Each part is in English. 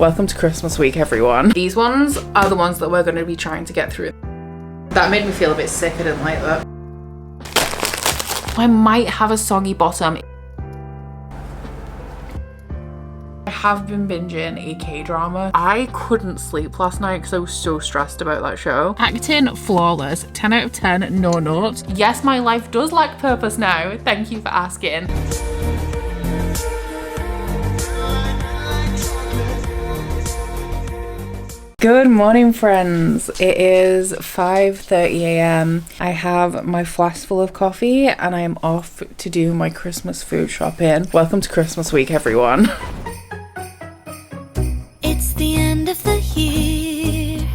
Welcome to Christmas week, everyone. These ones are the ones that we're going to be trying to get through. That made me feel a bit sick. I didn't like that. I might have a soggy bottom. I have been binging a K-drama. I couldn't sleep last night because I was so stressed about that show. Acting flawless, 10 out of 10, no notes. Yes, my life does lack purpose now. Thank you for asking. Good morning, friends. It is 5:30 a.m. I have my flask full of coffee and I am off to do my Christmas food shopping. Welcome to Christmas week, everyone. It's the end of the year.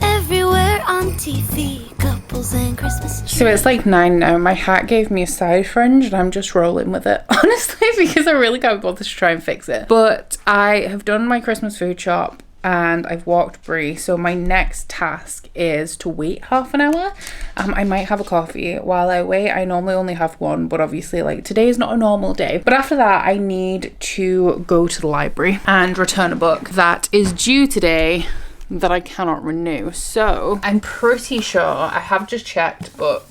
Everywhere on TV, couples and Christmas trees. So it's like 9 now. My hat gave me a side fringe and I'm just rolling with it, honestly, because I really can't bother to try and fix it. But I have done my Christmas food shop and I've walked Brie, so my next task is to wait half an hour. I might have a coffee while I wait. I normally only have one, but obviously like today is not a normal day. But after that I need to go to the library and return a book that is due today that I cannot renew. So I'm pretty sure, I have just checked, but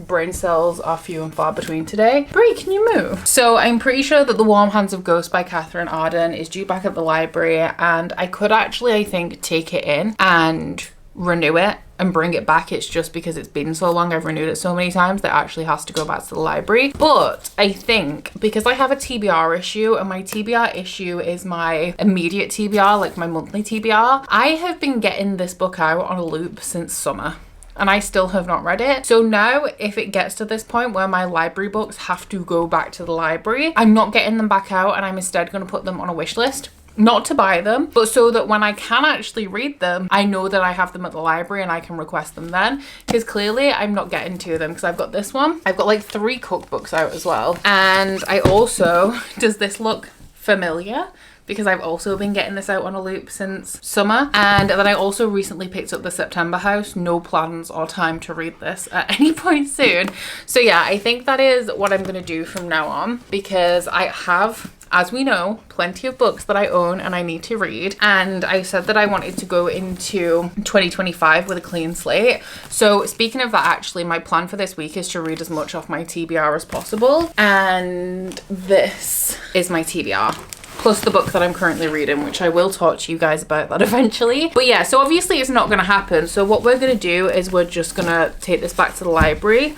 brain cells are few and far between today. Brie, can you move? So I'm pretty sure that The Warm Hands of Ghosts by Catherine Arden is due back at the library, and I could actually, I think, take it in and renew it and bring it back. It's just because it's been so long, I've renewed it so many times, that it actually has to go back to the library. But I think because I have a TBR issue, and my TBR issue is my immediate TBR, like my monthly TBR, I have been getting this book out on a loop since summer. And I still have not read it. So now if it gets to this point where my library books have to go back to the library, I'm not getting them back out and I'm instead going to put them on a wish list. Not to buy them, but so that when I can actually read them, I know that I have them at the library and I can request them then. Because clearly I'm not getting to them because I've got this one. I've got like 3 cookbooks out as well. And I also, does this look familiar? Because I've also been getting this out on a loop since summer. And then I also recently picked up The September House. No plans or time to read this at any point soon. So yeah, I think that is what I'm gonna do from now on, because I have, as we know, plenty of books that I own and I need to read. And I said that I wanted to go into 2025 with a clean slate. So speaking of that, actually, my plan for this week is to read as much off my TBR as possible. And this is my TBR. Plus the book that I'm currently reading, which I will talk to you guys about that eventually. But yeah, so obviously it's not going to happen. So what we're going to do is we're just going to take this back to the library.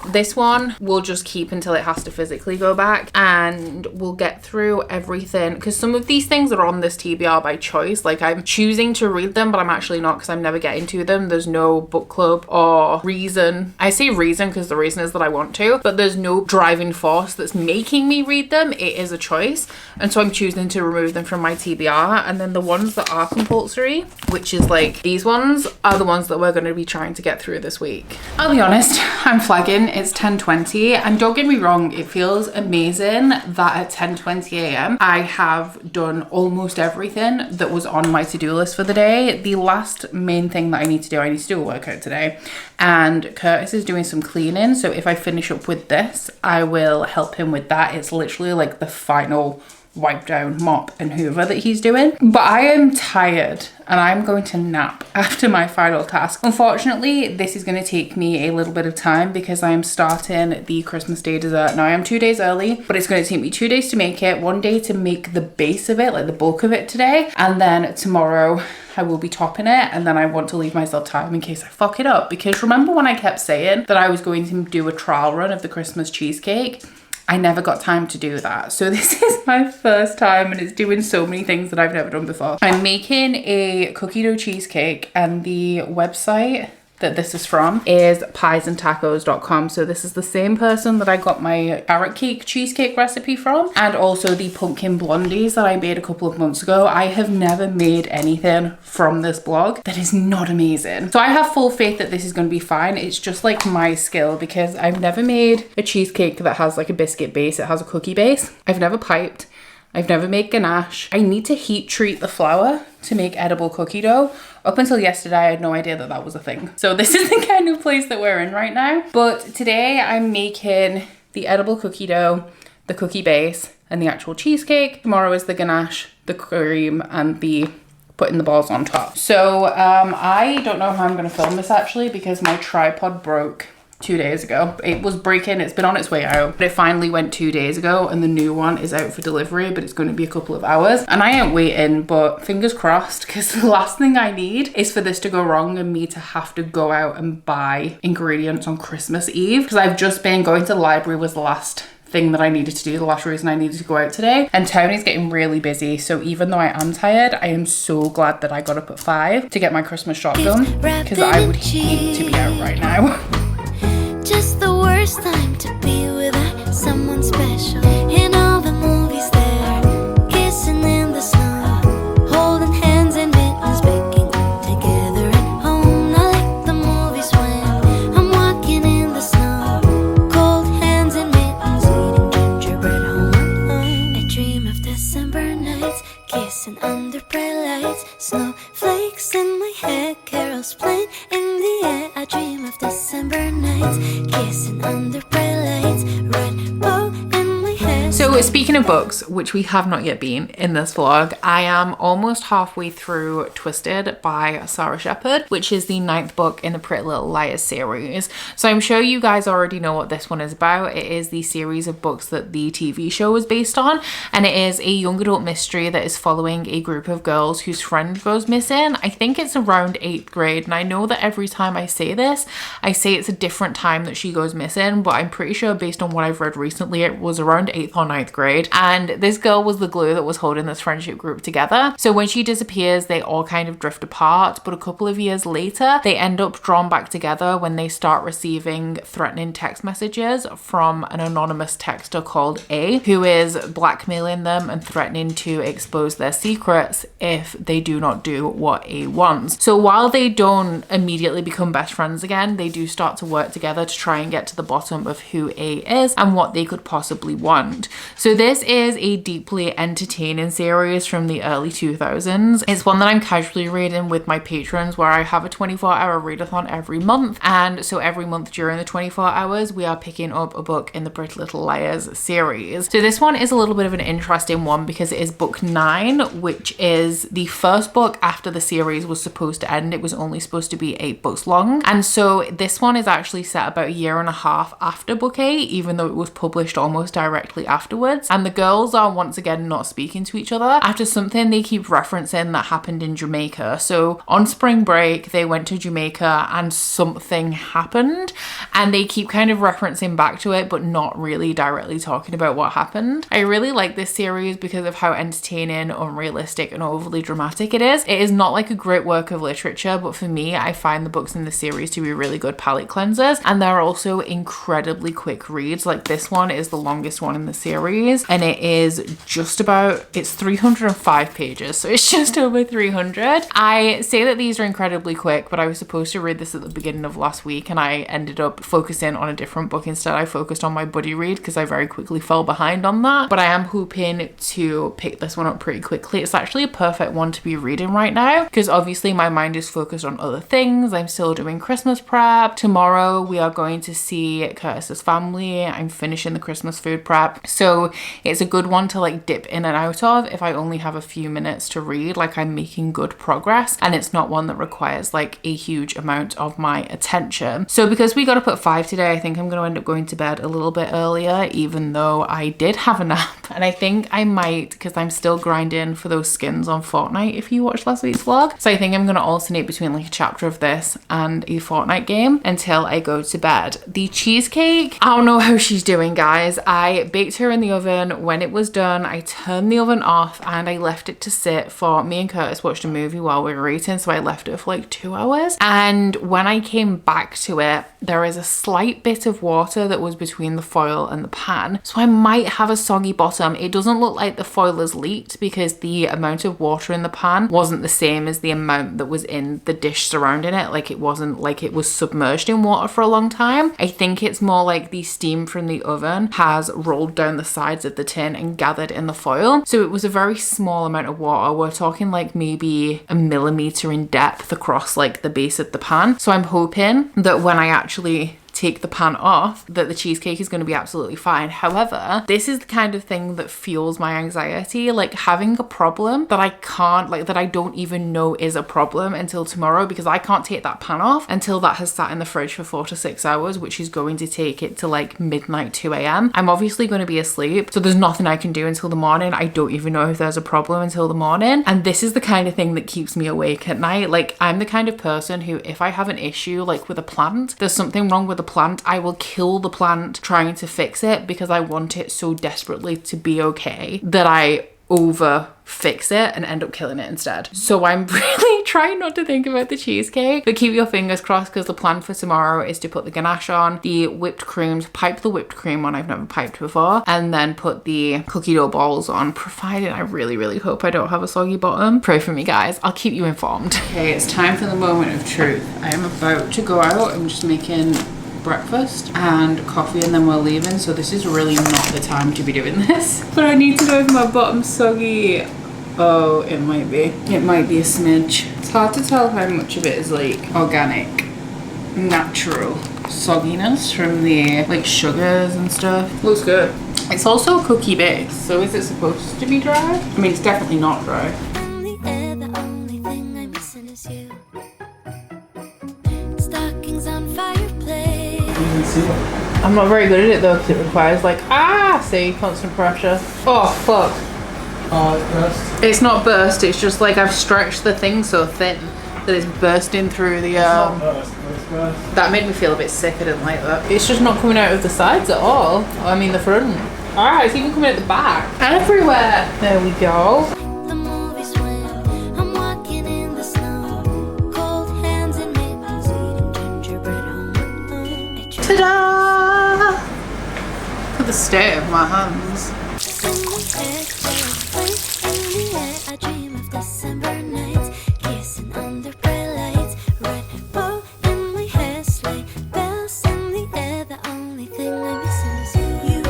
This one we'll just keep until it has to physically go back, and we'll get through everything, because some of these things are on this TBR by choice. Like I'm choosing to read them, but I'm actually not, because I'm never getting to them. There's no book club or reason. I say reason because the reason is that I want to, but there's no driving force that's making me read them. It is a choice, and so I'm choosing to remove them from my TBR. And then the ones that are compulsory, which is like these ones, are the ones that we're going to be trying to get through this week. I'll be honest, I'm flagging. It's 10:20, and don't get me wrong, it feels amazing that at 10:20 a.m. I have done almost everything that was on my to-do list for the day. The last main thing that I need to do a workout today, and Curtis is doing some cleaning, so if I finish up with this, I will help him with that. It's literally like the final wipe down, mop and hoover that he's doing. But I am tired and I'm going to nap after my final task. Unfortunately, this is going to take me a little bit of time because I am starting the Christmas Day dessert. Now I am 2 days early, but it's going to take me 2 days to make it, 1 day to make the base of it, like the bulk of it today, and then tomorrow I will be topping it. And then I want to leave myself time in case I fuck it up, because remember when I kept saying that I was going to do a trial run of the Christmas cheesecake? I never got time to do that. So this is my first time and it's doing so many things that I've never done before. I'm making a cookie dough cheesecake, and the website that this is from is piesandtacos.com. So this is the same person that I got my carrot cake cheesecake recipe from, and also the pumpkin blondies that I made a couple of months ago. I have never made anything from this blog that is not amazing. So I have full faith that this is going to be fine. It's just like my skill, because I've never made a cheesecake that has like a biscuit base. It has a cookie base. I've never piped. I've never made ganache. I need to heat treat the flour to make edible cookie dough. Up until yesterday, I had no idea that that was a thing. So this is the kind of place that we're in right now. But today I'm making the edible cookie dough, the cookie base, and the actual cheesecake. Tomorrow is the ganache, the cream and the putting the balls on top. So I don't know how I'm going to film this actually, because my tripod broke 2 days ago. It was breaking, it's been on its way out, but it finally went 2 days ago, and the new one is out for delivery, but it's going to be a couple of hours, and I ain't waiting, but fingers crossed, because the last thing I need is for this to go wrong and me to have to go out and buy ingredients on Christmas Eve, because I've just been going to the library was the last thing that I needed to do, the last reason I needed to go out today, and Tony's getting really busy, so even though I am tired, I am so glad that I got up at 5 to get my Christmas shop done, because I would hate to be out right now. Just the worst time to be without someone special. In all the movies they're kissing in the snow, holding hands and mittens, baking together at home. Not like the movies when I'm walking in the snow, cold hands and mittens, eating gingerbread home alone. I dream of December nights, kissing under bright lights, snowflakes in my hair, carols playing in the air. I dream of December nights, kissing under bright lights, red bow in my hair. So speaking of books, which we have not yet been in this vlog, I am almost halfway through Twisted by Sarah Shepherd, which is the 9th book in the Pretty Little Liars series. So I'm sure you guys already know what this one is about. It is the series of books that the TV show was based on, and it is a young adult mystery that is following a group of girls whose friend goes missing. I think it's around 8th grade, and I know that every time I say this, I say it's a different time that she goes missing, but I'm pretty sure based on what I've read recently, it was around 8th or 9th grade, and this girl was the glue that was holding this friendship group together. So when she disappears, they all kind of drift apart, but a couple of years later, they end up drawn back together when they start receiving threatening text messages from an anonymous texter called A, who is blackmailing them and threatening to expose their secrets if they do not do what A wants. So while they don't immediately become best friends again, they do start to work together to try and get to the bottom of who A is and what they could possibly want. So this is a deeply entertaining series from the early 2000s. It's one that I'm casually reading with my patrons, where I have a 24-hour readathon every month, and so every month during the 24 hours we are picking up a book in the Pretty Little Liars series. So this one is a little bit of an interesting one because it is book 9, which is the first book after the series was supposed to end. It was only supposed to be 8 books long, and so this one is actually set about a year and a half after book 8, even though it was published almost directly afterwards. And the girls are once again not speaking to each other after something they keep referencing that happened in Jamaica. So on spring break they went to Jamaica and something happened, and they keep kind of referencing back to it but not really directly talking about what happened. I really like this series because of how entertaining, unrealistic and overly dramatic it is. It is not like a great work of literature, but for me, I find the books in the series to be really good palate cleansers, and they're also incredibly quick reads. Like this one is the longest one in the series, and it is just about, it's 305 pages, so it's just over 300. I say that these are incredibly quick, but I was supposed to read this at the beginning of last week and I ended up focusing on a different book instead. I focused on my buddy read because I very quickly fell behind on that, but I am hoping to pick this one up pretty quickly. It's actually a perfect one to be reading right now because obviously my mind is focused on other things. I'm still doing Christmas prep. Tomorrow we are going to see Curtis's family. I'm finishing the Christmas food prep, so it's a good one to like dip in and out of if I only have a few minutes to read. Like I'm making good progress, and it's not one that requires like a huge amount of my attention. So because we got up at 5 today, I think I'm going to end up going to bed a little bit earlier, even though I did have a nap. And I think I might, because I'm still grinding for those skins on Fortnite if you watched last week's vlog, so I think I'm going to alternate between like a chapter of this and a Fortnite game until I go to bed. The cheesecake, I don't know how she's doing, guys. I baked her in the oven. When it was done, I turned the oven off and I left it to sit for, me and Curtis watched a movie while we were eating, so I left it for like 2 hours. And when I came back to it, there is a slight bit of water that was between the foil and the pan, so I might have a soggy bottom. It doesn't look like the foil is leaked because the amount of water in the pan wasn't the same as the amount that was in the dish surrounding it. Like it wasn't like it was submerged in water for a long time. I think it's more like the steam from the oven has rolled down the sides of the tin and gathered in the foil. So it was a very small amount of water. We're talking like maybe a millimeter in depth across like the base of the pan. So I'm hoping that when I actually take the pan off, that the cheesecake is going to be absolutely fine. However, this is the kind of thing that fuels my anxiety, like having a problem that I can't, like that I don't even know is a problem until tomorrow, because I can't take that pan off until that has sat in the fridge for 4 to 6 hours, which is going to take it to like midnight, 2 a.m. I'm obviously going to be asleep, so there's nothing I can do until the morning. I don't even know if there's a problem until the morning, and this is the kind of thing that keeps me awake at night. Like, I'm the kind of person who, if I have an issue like with a plant, there's something wrong with the plant, I will kill the plant trying to fix it because I want it so desperately to be okay that I over fix it and end up killing it instead. So I'm really trying not to think about the cheesecake, but keep your fingers crossed, because the plan for tomorrow is to put the ganache on, the whipped creams, pipe the whipped cream on, I've never piped before, and then put the cookie dough balls on, provided I really hope I don't have a soggy bottom. Pray for me, guys. I'll keep you informed. Okay, it's time for the moment of truth. I am about to go out. I'm just making breakfast and coffee and then we're leaving, so this is really not the time to be doing this, but I need to know if my bottom's soggy. Oh, it might be a smidge. It's hard to tell how much of it is like organic, natural sogginess from the like sugars and stuff. Looks good. It's also cookie based, so is it supposed to be dry? I mean, it's definitely not dry. The only thing I'm missing is you. Stockings on fireplace. I'm not very good at it though, because it requires like, see, constant pressure. Oh, fuck. Oh, it burst. It's not burst, it's just like I've stretched the thing so thin that it's bursting through the, It's not burst, it's burst. That made me feel a bit sick, I didn't like that. It's just not coming out of the sides at all. I mean the front. Alright, it's even coming out the back. Everywhere. There we go. The movies when I'm walking in the snow, cold hands and mittens, eating gingerbread home. Ta-da! Look at the state of my hands. I dream of December nights, kissing under bright lights, red bow in my hair, sleigh bells in the air. The only thing I'm missing is you,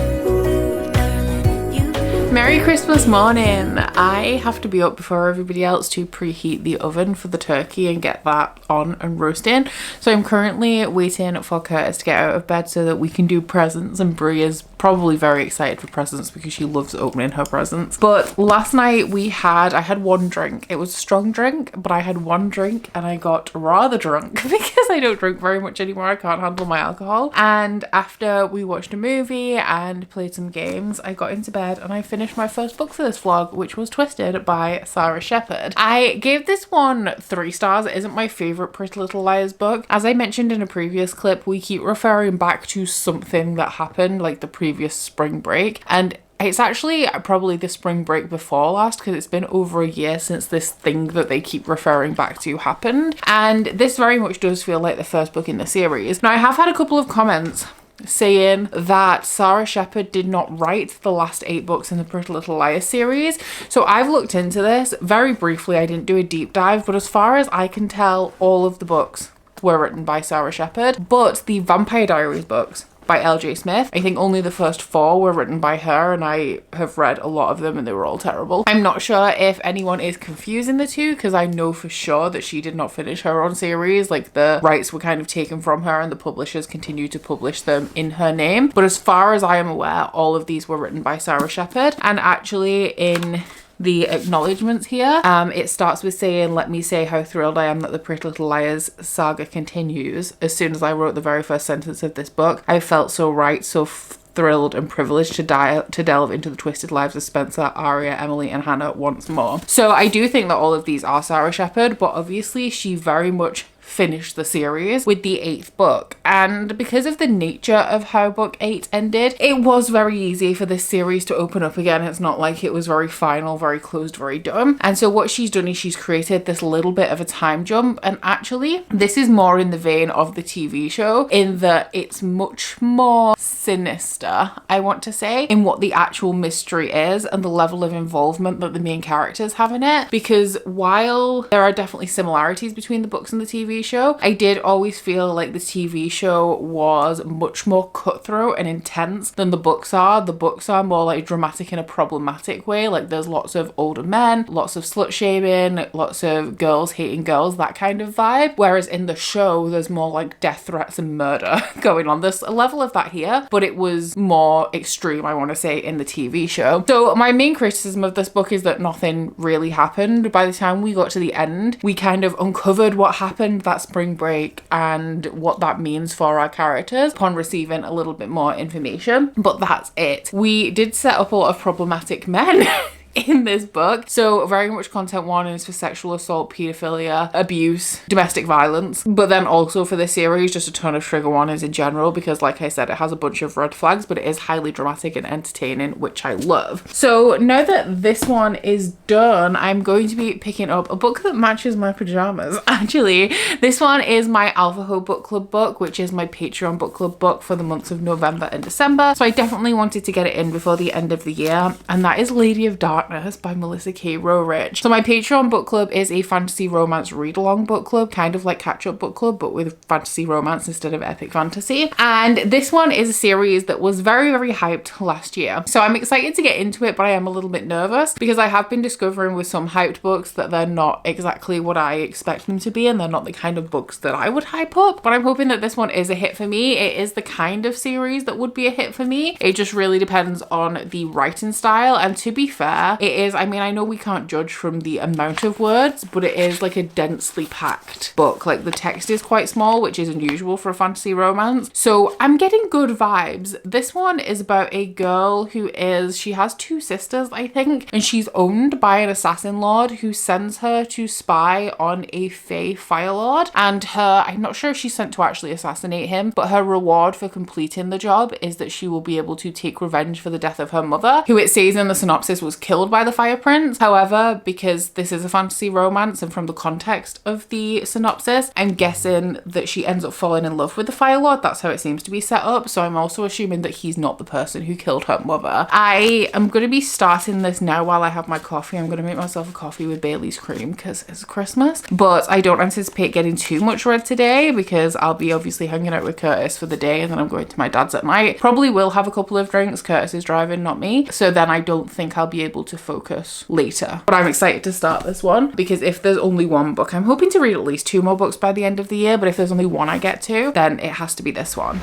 darling, you. Merry Christmas morning. I have to be up before everybody else to preheat the oven for the turkey and get that on and roasting. So I'm currently waiting for Curtis to get out of bed so that we can do presents, and Brie is probably very excited for presents because she loves opening her presents. But last night I had one drink. It was a strong drink, but I had one drink and I got rather drunk because I don't drink very much anymore. I can't handle my alcohol. And after we watched a movie and played some games, I got into bed and I finished my first book for this vlog, which was Twisted by Sarah Shepherd. I gave this one 3 stars. It isn't my favorite Pretty Little Liars book. As I mentioned in a previous clip, we keep referring back to something that happened like the previous spring break, and it's actually probably the spring break before last, because it's been over a year since this thing that they keep referring back to happened, and this very much does feel like the first book in the series. Now, I have had a couple of comments saying that Sarah Shepherd did not write the last 8 books in the Pretty Little Liars series. So I've looked into this very briefly. I didn't do a deep dive, but as far as I can tell, all of the books were written by Sarah Shepherd, but the Vampire Diaries books by L.J. Smith, I think only the first 4 were written by her, and I have read a lot of them and they were all terrible. I'm not sure if anyone is confusing the two, because I know for sure that she did not finish her own series. Like, the rights were kind of taken from her and the publishers continue to publish them in her name. But as far as I am aware, all of these were written by Sarah Shepherd. And actually, in the acknowledgements here, it starts with saying, "Let me say how thrilled I am that the Pretty Little Liars saga continues. As soon as I wrote the very first sentence of this book, I felt so right, so thrilled and privileged to delve into the twisted lives of Spencer, Aria, Emily and Hannah once more." So I do think that all of these are Sarah Shepherd, but obviously she very much finished the series with the 8th book, and because of the nature of how book 8 ended, it was very easy for this series to open up again. It's not like it was very final, very closed, very done. And so what she's done is she's created this little bit of a time jump, and actually this is more in the vein of the TV show in that it's much more sinister, I want to say, in what the actual mystery is and the level of involvement that the main characters have in it. Because while there are definitely similarities between the books and the TV TV show. I did always feel like the TV show was much more cutthroat and intense than the books are. The books are more like dramatic in a problematic way. Like there's lots of older men, lots of slut shaming, lots of girls hating girls, that kind of vibe. Whereas in the show, there's more like death threats and murder going on. There's a level of that here, but it was more extreme, I want to say, in the TV show. So my main criticism of this book is that nothing really happened. By the time we got to the end, we kind of uncovered what happened that spring break and what that means for our characters upon receiving a little bit more information. But that's it. We did set up a lot of problematic men in this book. So very much content warnings for sexual assault, paedophilia, abuse, domestic violence. But then also for this series, just a ton of trigger warnings in general, because like I said, it has a bunch of red flags, but it is highly dramatic and entertaining, which I love. So now that this one is done, I'm going to be picking up a book that matches my pajamas. Actually, this one is my Alpha Ho Book Club book, which is my Patreon book club book for the months of November and December. So I definitely wanted to get it in before the end of the year. And that is Lady of Darkness by Melissa K. Rorich. So my Patreon book club is a fantasy romance read-along book club, kind of like catch-up book club, but with fantasy romance instead of epic fantasy. And this one is a series that was very, very hyped last year. So I'm excited to get into it, but I am a little bit nervous because I have been discovering with some hyped books that they're not exactly what I expect them to be, and they're not the kind of books that I would hype up. But I'm hoping that this one is a hit for me. It is the kind of series that would be a hit for me. It just really depends on the writing style. And to be fair, it is, I mean, I know we can't judge from the amount of words, but it is like a densely packed book. Like the text is quite small, which is unusual for a fantasy romance. So I'm getting good vibes. This one is about a girl she has two sisters, I think, and she's owned by an assassin lord who sends her to spy on a Fae Fire Lord. And I'm not sure if she's sent to actually assassinate him, but her reward for completing the job is that she will be able to take revenge for the death of her mother, who it says in the synopsis was killed by the Fire Prince. However, because this is a fantasy romance and from the context of the synopsis, I'm guessing that she ends up falling in love with the Fire Lord. That's how it seems to be set up. So I'm also assuming that he's not the person who killed her mother. I am going to be starting this now while I have my coffee. I'm going to make myself a coffee with Bailey's cream because it's Christmas. But I don't anticipate getting too much read today because I'll be obviously hanging out with Curtis for the day and then I'm going to my dad's at night. Probably will have a couple of drinks. Curtis is driving, not me. So then I don't think I'll be able to focus later. But I'm excited to start this one because if there's only one book, I'm hoping to read at least 2 more books by the end of the year, but if there's only one I get to, then it has to be this one.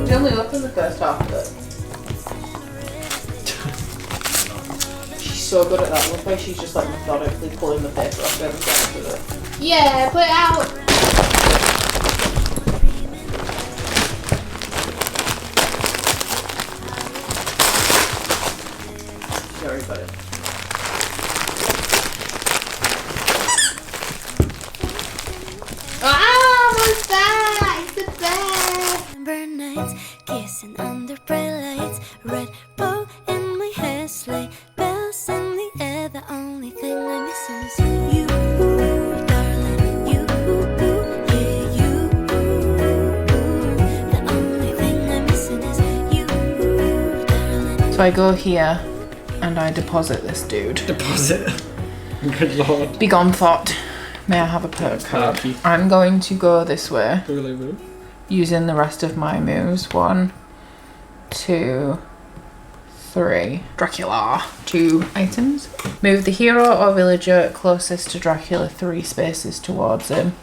She only looked at the first half of it. She's so good at that. Looks like she's just like methodically pulling the paper off the other side of it. Yeah, put it out! Sorry about it. Ah, what's that? It's the best. December nights, kissing under bright lights, red bow in my hair, sleigh bells in the air. The only thing I'm missing is you, darling. You, yeah, you. The only thing I'm missing is you, darling. So I go here and I deposit this dude. Deposit. Good lord. Be gone, thought. May I have a perk card? I'm going to go this way using the rest of my moves. 1, 2, 3. Dracula. 2 items. Move the hero or villager closest to Dracula 3 spaces towards him.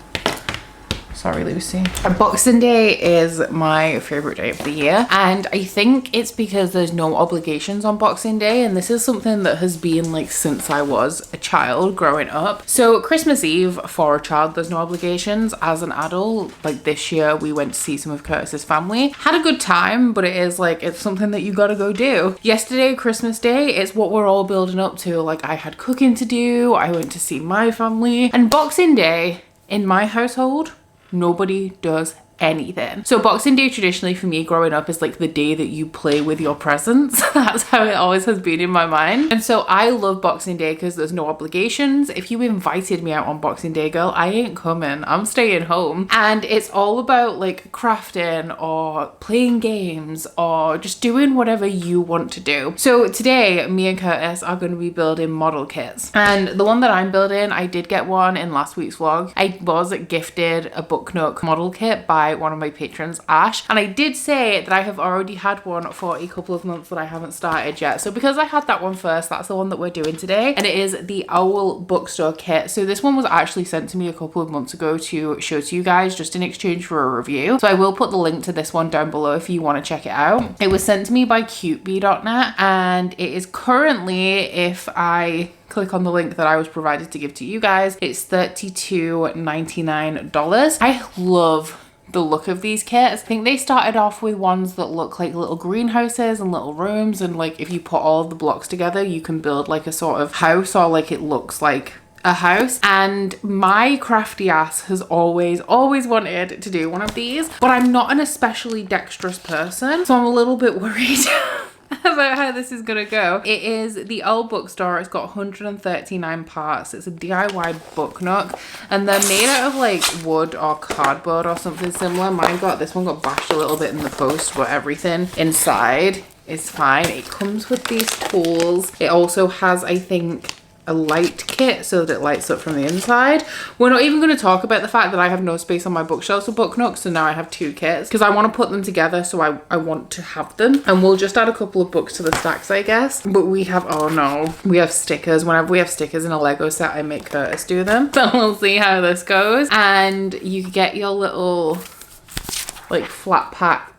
Sorry, Lucy. Boxing Day is my favourite day of the year, and I think it's because there's no obligations on Boxing Day, and this is something that has been like since I was a child growing up. So Christmas Eve for a child, there's no obligations. As an adult, like this year, we went to see some of Curtis's family. Had a good time, but it is like, it's something that you gotta go do. Yesterday, Christmas Day, it's what we're all building up to. Like I had cooking to do, I went to see my family, and Boxing Day in my household, nobody does anything. So Boxing Day traditionally for me growing up is like the day that you play with your presents. That's how it always has been in my mind. And so I love Boxing Day because there's no obligations. If you invited me out on Boxing Day, girl, I ain't coming. I'm staying home. And it's all about like crafting or playing games or just doing whatever you want to do. So today, me and Curtis are going to be building model kits. And the one that I'm building, I did get one in last week's vlog. I was gifted a Book Nook model kit by one of my patrons, Ash. And I did say that I have already had one for a couple of months that I haven't started yet. So because I had that one first, that's the one that we're doing today. And it is the Owl Bookstore kit. So this one was actually sent to me a couple of months ago to show to you guys just in exchange for a review. So I will put the link to this one down below if you want to check it out. It was sent to me by cutebee.net and it is currently, if I click on the link that I was provided to give to you guys, it's $32.99. I love the look of these kits. I think they started off with ones that look like little greenhouses and little rooms, and like if you put all of the blocks together you can build like a sort of house, or like it looks like a house. And my crafty ass has always wanted to do one of these, but I'm not an especially dexterous person, so I'm a little bit worried about how this is gonna go. It is the Old Bookstore. It's got 139 parts. It's a DIY book nook and they're made out of like wood or cardboard or something similar. This one got bashed a little bit in the post, but everything inside is fine. It comes with these tools. It also has, I think, a light kit so that it lights up from the inside. We're not even going to talk about the fact that I have no space on my bookshelves for book nooks, so now I have two kits because I want to put them together, so I want to have them. And we'll just add a couple of books to the stacks, I guess. But we have, oh no, we have stickers. Whenever we have stickers in a Lego set, I make Curtis do them. So we'll see how this goes. And you get your little like flat packed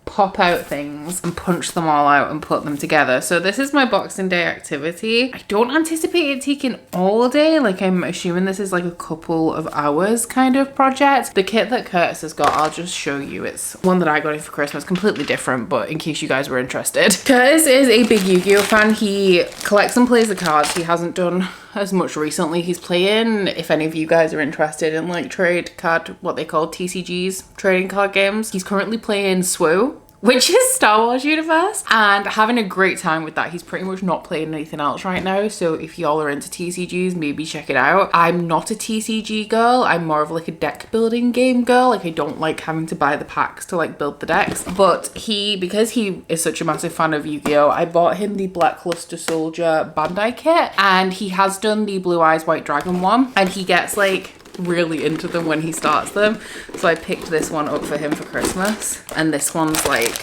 pop out things and punch them all out and put them together. So this is my Boxing Day activity. I don't anticipate it taking all day. Like I'm assuming this is like a couple of hours kind of project. The kit that Curtis has got, I'll just show you. It's one that I got him for Christmas, completely different, but in case you guys were interested. Curtis is a big Yu-Gi-Oh fan. He collects and plays the cards. He hasn't done as much recently. He's playing, if any of you guys are interested in like trade card, what they call TCGs, trading card games. He's currently playing SWO, which is Star Wars universe, and having a great time with that. He's pretty much not playing anything else right now, so if y'all are into TCGs, maybe check it out. I'm not a TCG girl. I'm more of like a deck building game girl. Like I don't like having to buy the packs to like build the decks, but because he is such a massive fan of Yu-Gi-Oh, I bought him the Blackluster Soldier Bandai kit, and he has done the Blue Eyes White Dragon one, and he gets like really into them when he starts them. So I picked this one up for him for Christmas, and this one's like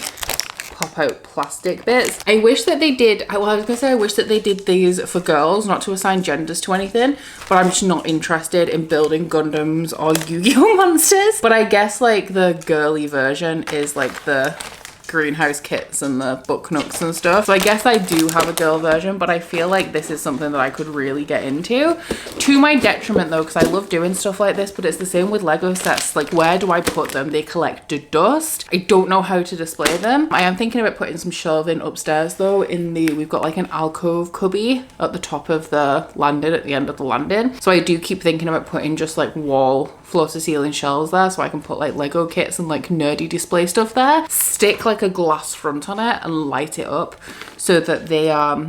pop out plastic bits. I wish that they did, well, I was gonna say I wish that they did these for girls, not to assign genders to anything, but I'm just not interested in building Gundams or Yu-Gi-Oh monsters. But I guess like the girly version is like the greenhouse kits and the book nooks and stuff. So I guess I do have a girl version, but I feel like this is something that I could really get into. To my detriment though, because I love doing stuff like this, but it's the same with Lego sets. Like where do I put them? They collect dust. I don't know how to display them. I am thinking about putting some shelving upstairs though. We've got like an alcove cubby at the top of the landing, at the end of the landing. So I do keep thinking about putting just like wall floor to ceiling shelves there, so I can put like Lego kits and like nerdy display stuff there, stick like a glass front on it and light it up so that they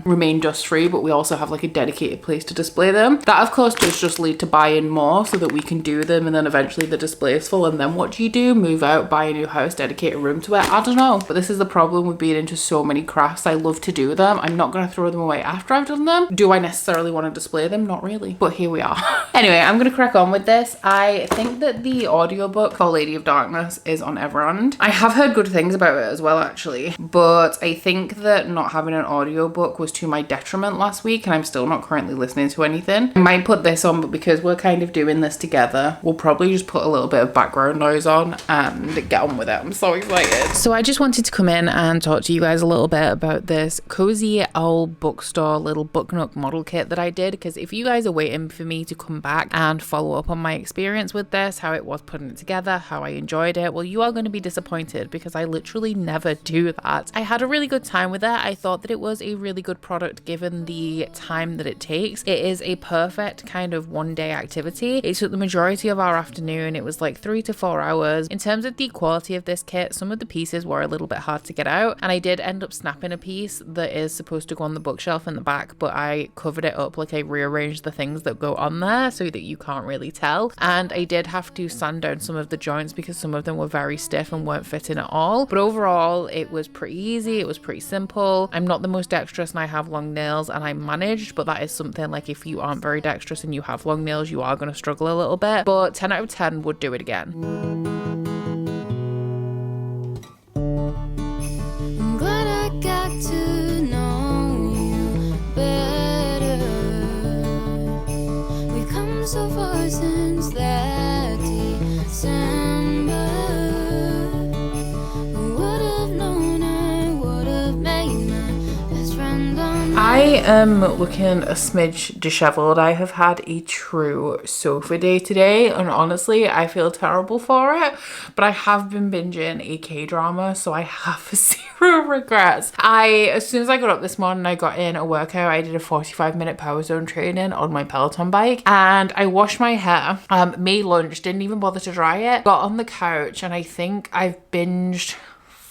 remain dust free, but we also have like a dedicated place to display them. That of course does just lead to buying more so that we can do them, and then eventually the display is full, and then what do? Move out, buy a new house, dedicate a room to it? I don't know. But this is the problem with being into so many crafts. I love to do them. I'm not going to throw them away after I've done them. Do I necessarily want to display them? Not really, but here we are. Anyway, I'm going to crack on with this. I think that the audiobook for Lady of Darkness is on Everand. I have heard good things about it as well actually, but I think that not having an audiobook was to my detriment last week, and I'm still not currently listening to anything. I might put this on, but because we're kind of doing this together, we'll probably just put a little bit of background noise on and get on with it. I'm so excited. So I just wanted to come in and talk to you guys a little bit about this Cosy Owl Bookstore little book nook model kit that I did, because if you guys are waiting for me to come back and follow up on my experience with this, how it was putting it together, how I enjoyed it, well, you are going to be disappointed because I literally never never do that. I had a really good time with it. I thought that it was a really good product given the time that it takes. It is a perfect kind of one-day activity. It took the majority of our afternoon. It was like 3 to 4 hours. In terms of the quality of this kit, some of the pieces were a little bit hard to get out, and I did end up snapping a piece that is supposed to go on the bookshelf in the back, but I covered it up, like I rearranged the things that go on there so that you can't really tell, and I did have to sand down some of the joints because some of them were very stiff and weren't fitting at all. But overall it was pretty easy, it was pretty simple. I'm not the most dexterous and I have long nails, and I managed, but that is something like if you aren't very dexterous and you have long nails, you are going to struggle a little bit, but 10 out of 10 would do it again. I'm glad I got to know you better. We've come so far since that December. Who would have known I would have made my best friend on I am looking a smidge disheveled. I have had a true sofa day today, and honestly I feel terrible for it, but I have been binging a K-drama, so I have zero regrets. As soon as I got up this morning, I got in a workout. I did a 45-minute power zone training on my Peloton bike, and I washed my hair, made lunch, didn't even bother to dry it, got on the couch, and I think I've binged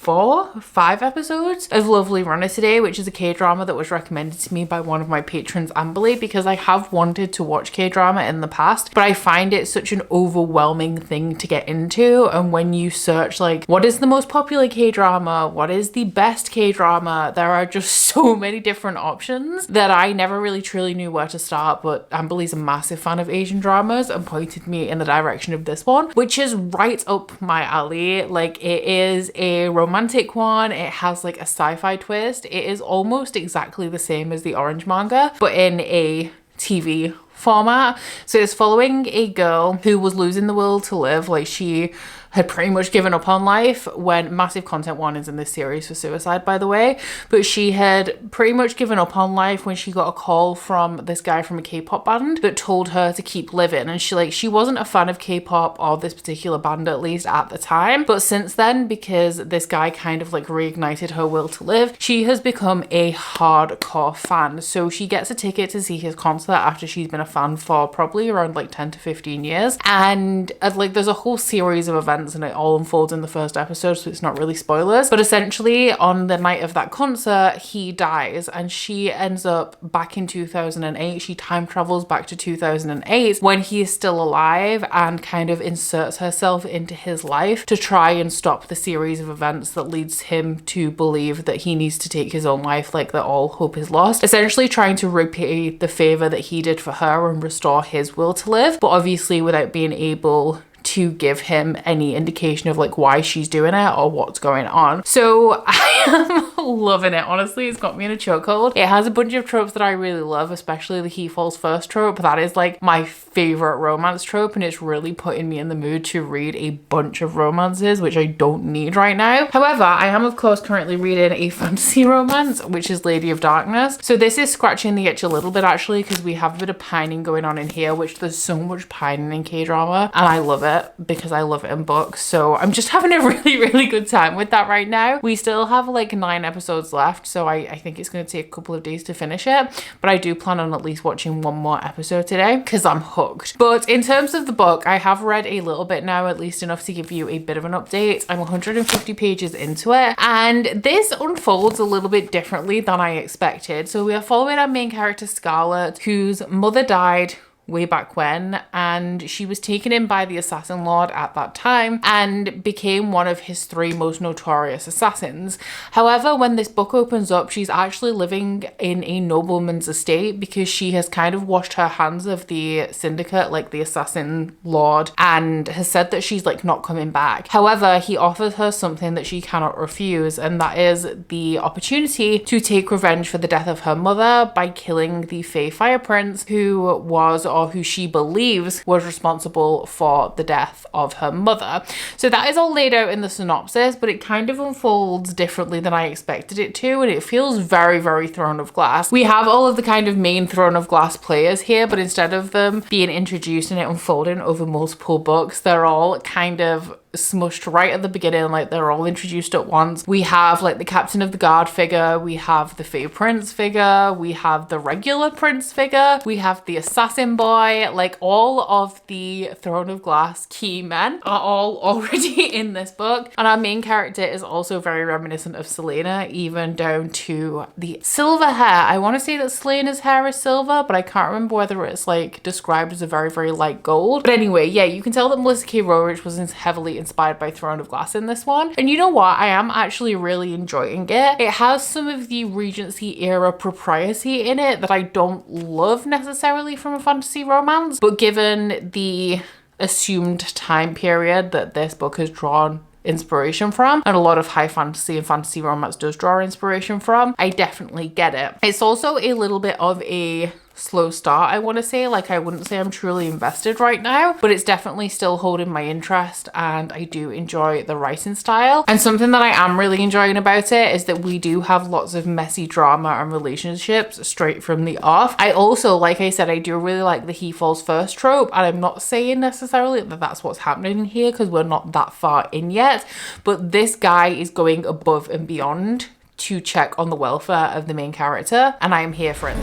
5 episodes of Lovely Runner today, which is a K-drama that was recommended to me by one of my patrons, Amberly, because I have wanted to watch K-drama in the past, but I find it such an overwhelming thing to get into. And when you search like what is the most popular K-drama, what is the best K-drama, there are just so many different options that I never really truly knew where to start. But Amberly's a massive fan of Asian dramas and pointed me in the direction of this one, which is right up my alley. Like, it is a romantic one. It has like a sci-fi twist. It is almost exactly the same as the Orange manga, but in a TV format. So it's following a girl who was losing the will to live. Like, she had pretty much given up on life when, massive content warnings in this series for suicide, by the way, but she had pretty much given up on life when she got a call from this guy from a K-pop band that told her to keep living. And she wasn't a fan of K-pop, or this particular band at least at the time, but since then, because this guy kind of like reignited her will to live, she has become a hardcore fan. So she gets a ticket to see his concert after she's been a fan for probably around like 10 to 15 years, and like there's a whole series of events and it all unfolds in the first episode, so it's not really spoilers. But essentially on the night of that concert, he dies, and she ends up back in 2008. She time travels back to 2008 when he is still alive, and kind of inserts herself into his life to try and stop the series of events that leads him to believe that he needs to take his own life, like that all hope is lost, essentially trying to repay the favor that he did for her and restore his will to live, but obviously without being able to give him any indication of like why she's doing it or what's going on. So I am loving it. Honestly, it's got me in a chokehold. It has a bunch of tropes that I really love, especially the he falls first trope. That is like my favorite romance trope, and it's really putting me in the mood to read a bunch of romances, which I don't need right now. However, I am of course currently reading a fantasy romance, which is Lady of Darkness. So this is scratching the itch a little bit actually, because we have a bit of pining going on in here, which there's so much pining in K-drama, and I love it because I love it in books. So I'm just having a really good time with that right now. We still have like 9 episodes left, so I think it's going to take a couple of days to finish it, but I do plan on at least watching one more episode today because I'm hooked. But in terms of the book, I have read a little bit now, at least enough to give you a bit of an update. I'm 150 pages into it, and this unfolds a little bit differently than I expected. So we are following our main character Scarlet, whose mother died way back when, and she was taken in by the assassin lord at that time and became one of his 3 most notorious assassins. However, when this book opens up, she's actually living in a nobleman's estate because she has kind of washed her hands of the syndicate, like the assassin lord, and has said that she's like not coming back. However, he offers her something that she cannot refuse, and that is the opportunity to take revenge for the death of her mother by killing the Fey Fire Prince, who was or who she believes was responsible for the death of her mother. So that is all laid out in the synopsis, but it kind of unfolds differently than I expected it to, and it feels very, very Throne of Glass. We have all of the kind of main Throne of Glass players here, but instead of them being introduced and it unfolding over multiple books, they're all kind of smushed right at the beginning, like they're all introduced at once. We have like the captain of the guard figure, we have the Fey Prince figure, we have the regular prince figure, we have the assassin boy, like all of the Throne of Glass key men are all already in this book. And our main character is also very reminiscent of Selena, even down to the silver hair. I want to say that Selena's hair is silver, but I can't remember whether it's like described as a very, very light gold. But anyway, yeah, you can tell that Melissa K. Roerich was heavily inspired by Throne of Glass in this one. And you know what? I am actually really enjoying it. It has some of the Regency era propriety in it that I don't love necessarily from a fantasy romance, but given the assumed time period that this book has drawn inspiration from, and a lot of high fantasy and fantasy romance does draw inspiration from, I definitely get it. It's also a little bit of a slow start, I want to say. Like, I wouldn't say I'm truly invested right now, but it's definitely still holding my interest, and I do enjoy the writing style. And something that I am really enjoying about it is that we do have lots of messy drama and relationships straight from the off. I also, like I said, I do really like the he falls first trope, and I'm not saying necessarily that that's what's happening here because we're not that far in yet, but this guy is going above and beyond to check on the welfare of the main character, and I am here for it.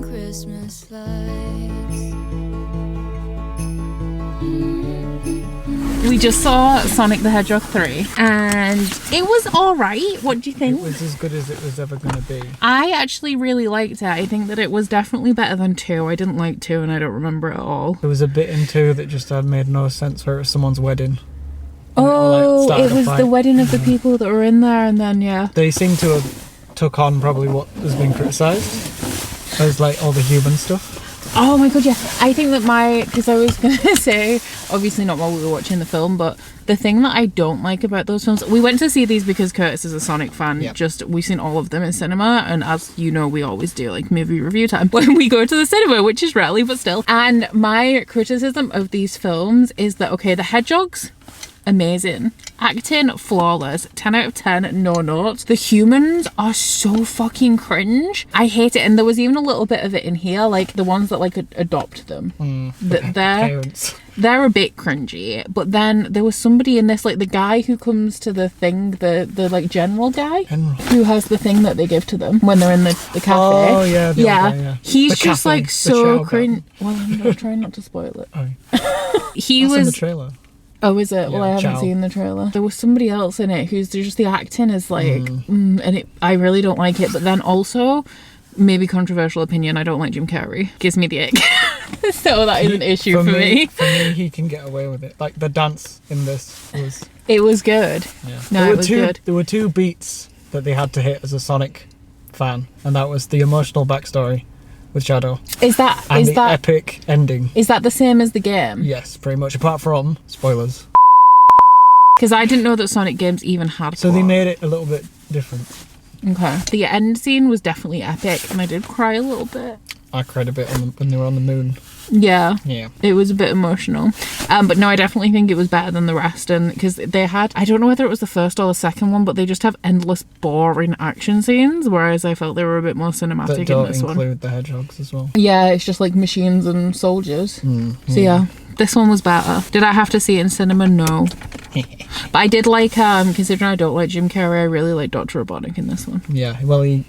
Christmas lights. We just saw Sonic the Hedgehog 3 and it was alright. What do you think? It was as good as it was ever going to be. I actually really liked it. I think that it was definitely better than 2. I didn't like 2 and I don't remember it at all. There was a bit in 2 that just had made no sense, where it was someone's wedding. Oh, it was the wedding of the people that were in there, and then yeah. They seem to have took on probably what has been criticised. There's like all the human stuff. Oh my god, yeah. I think that because I was going to say, obviously not while we were watching the film, but the thing that I don't like about those films, we went to see these because Curtis is a Sonic fan. Yep. We've seen all of them in cinema, and as you know, we always do like movie review time when we go to the cinema, which is rarely, but still. And my criticism of these films is that, okay, the hedgehogs, amazing. Acting, flawless. 10 out of 10, no notes. The humans are so fucking cringe. I hate it. And there was even a little bit of it in here, like the ones that like adopt them. They're a bit cringy. But then there was somebody in this, like the guy who comes to the thing, the like general guy, who has the thing that they give to them when they're in the cafe. Oh yeah, yeah. He's the just cafe, like so cringe. Well, I'm not trying not to spoil it. Oh. He That's was in the trailer. Oh, is it? Yeah, well, I haven't Chow. seen the trailer. There was somebody else in it who's just the acting is like, I really don't like it. But then also, maybe controversial opinion, I don't like Jim Carrey. Gives me the ick. So that is an issue for me. For me, he can get away with it. Like the dance in this was. It was good. Yeah. No, it was good. There were 2 beats that they had to hit as a Sonic fan, and that was the emotional backstory with Shadow. Is that epic ending? Is that the same as the game? Yes, pretty much. Apart from spoilers. Because I didn't know that Sonic games even had. So they made it a little bit different. Okay. The end scene was definitely epic, and I did cry a little bit. I cried a bit when they were on the moon. Yeah. Yeah. It was a bit emotional. But no, I definitely think it was better than the rest. And because they had, I don't know whether it was the first or the second one, but they just have endless boring action scenes, whereas I felt they were a bit more cinematic That don't in this one. include the hedgehogs as well. Yeah, it's just like machines and soldiers. So yeah, this one was better. Did I have to see it in cinema? No. But I did like, considering I don't like Jim Carrey, I really like Dr. Robotnik in this one. Yeah, well, he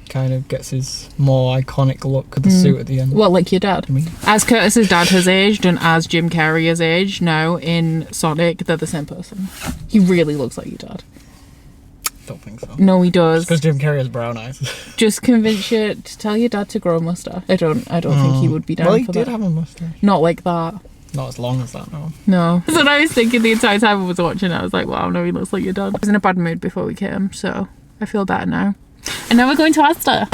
kind of gets his more iconic look with the suit at the end. Well, like your dad. As Curtis's dad has aged and as Jim Carrey has aged now in Sonic, they're the same person. He really looks like your dad. Don't think so. No, he does. Because Jim Carrey has brown eyes. Just convince you to tell your dad to grow a mustache. I don't think he would be down well, he for did that. have a mustache. Not like that. Not as long as that, no. No. That's what I was thinking the entire time I was watching it. I was like, wow, no, he looks like your dad. I was in a bad mood before we came, so I feel better now. And then we're going to Asda.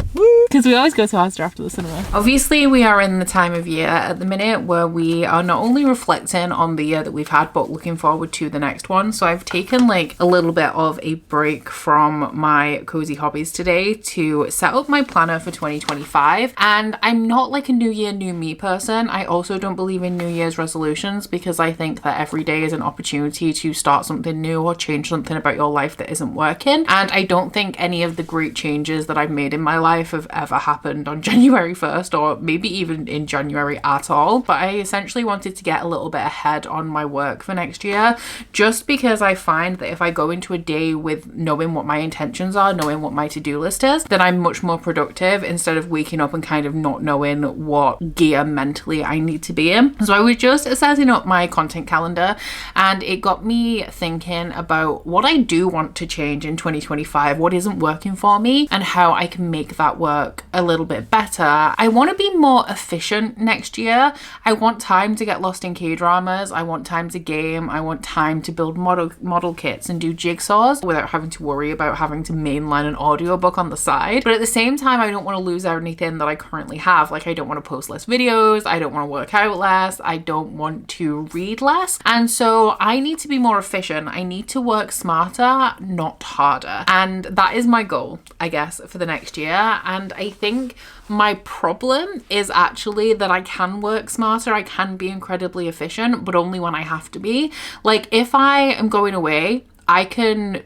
Because we always go to Asda after the cinema. Obviously, we are in the time of year at the minute where we are not only reflecting on the year that we've had, but looking forward to the next one. So I've taken like a little bit of a break from my Cosy Hobbies today to set up my planner for 2025. And I'm not like a new year, new me person. I also don't believe in New Year's resolutions because I think that every day is an opportunity to start something new or change something about your life that isn't working. And I don't think any of the great changes that I've made in my life have ever happened on January 1st or maybe even in January at all. But I essentially wanted to get a little bit ahead on my work for next year, just because I find that if I go into a day with knowing what my intentions are, knowing what my to-do list is, then I'm much more productive instead of waking up and kind of not knowing what gear mentally I need to be in. So I was just setting up my content calendar and it got me thinking about what I do want to change in 2025, what isn't working for me, and how I can make that work a little bit better. I want to be more efficient next year. I want time to get lost in K-dramas. I want time to game. I want time to build model kits and do jigsaws without having to worry about having to mainline an audiobook on the side. But at the same time, I don't want to lose anything that I currently have. Like, I don't want to post less videos. I don't want to work out less. I don't want to read less. And so I need to be more efficient. I need to work smarter, not harder. And that is my goal, I guess, for the next year. And I think my problem is actually that I can work smarter. I can be incredibly efficient, but only when I have to be. Like, if I am going away, I can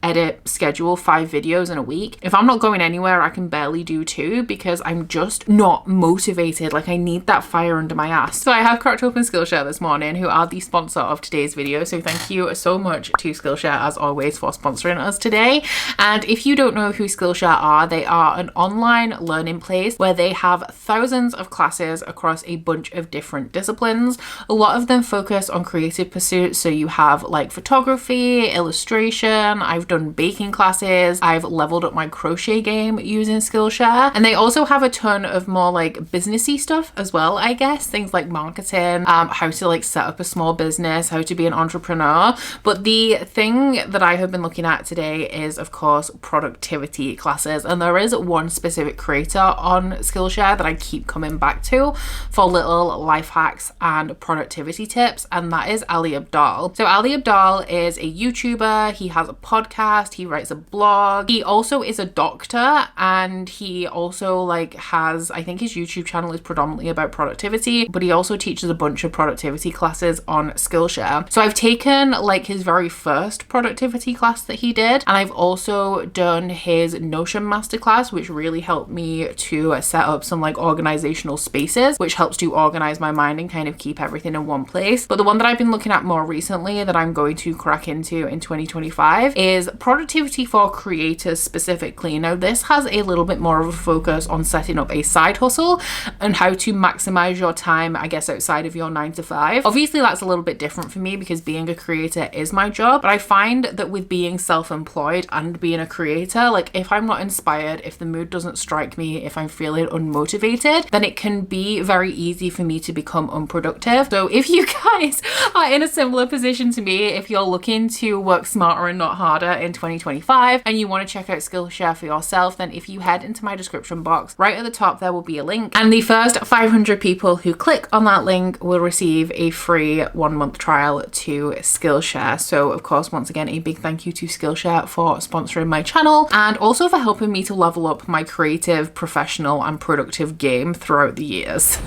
edit, schedule 5 videos in a week. If I'm not going anywhere, I can barely do 2 because I'm just not motivated. Like, I need that fire under my ass. So I have cracked open Skillshare this morning, who are the sponsor of today's video. So thank you so much to Skillshare, as always, for sponsoring us today. And if you don't know who Skillshare are, they are an online learning place where they have thousands of classes across a bunch of different disciplines. A lot of them focus on creative pursuits. So you have like photography, illustration. I've done baking classes. I've leveled up my crochet game using Skillshare. And they also have a ton of more like businessy stuff as well, I guess. Things like marketing, how to like set up a small business, how to be an entrepreneur. But the thing that I have been looking at today is, of course, productivity classes. And there is one specific creator on Skillshare that I keep coming back to for little life hacks and productivity tips. And that is Ali Abdaal. So Ali Abdaal is a YouTuber. He has a podcast. He writes a blog. He also is a doctor, and he also like has, I think his YouTube channel is predominantly about productivity, but he also teaches a bunch of productivity classes on Skillshare. So I've taken like his very first productivity class that he did, and I've also done his Notion masterclass, which really helped me to set up some like organizational spaces, which helps to organize my mind and kind of keep everything in one place. But the one that I've been looking at more recently that I'm going to crack into in 2025 is productivity for creators specifically. Now, this has a little bit more of a focus on setting up a side hustle and how to maximize your time, I guess, outside of your 9 to 5. Obviously, that's a little bit different for me because being a creator is my job, but I find that with being self-employed and being a creator, like if I'm not inspired, if the mood doesn't strike me, if I'm feeling unmotivated, then it can be very easy for me to become unproductive. So if you guys are in a similar position to me, if you're looking to work smarter and not harder in 2025 and you want to check out Skillshare for yourself, then if you head into my description box, right at the top there will be a link, and the first 500 people who click on that link will receive a free 1-month trial to Skillshare. So of course, once again, a big thank you to Skillshare for sponsoring my channel and also for helping me to level up my creative, professional and productive game throughout the years.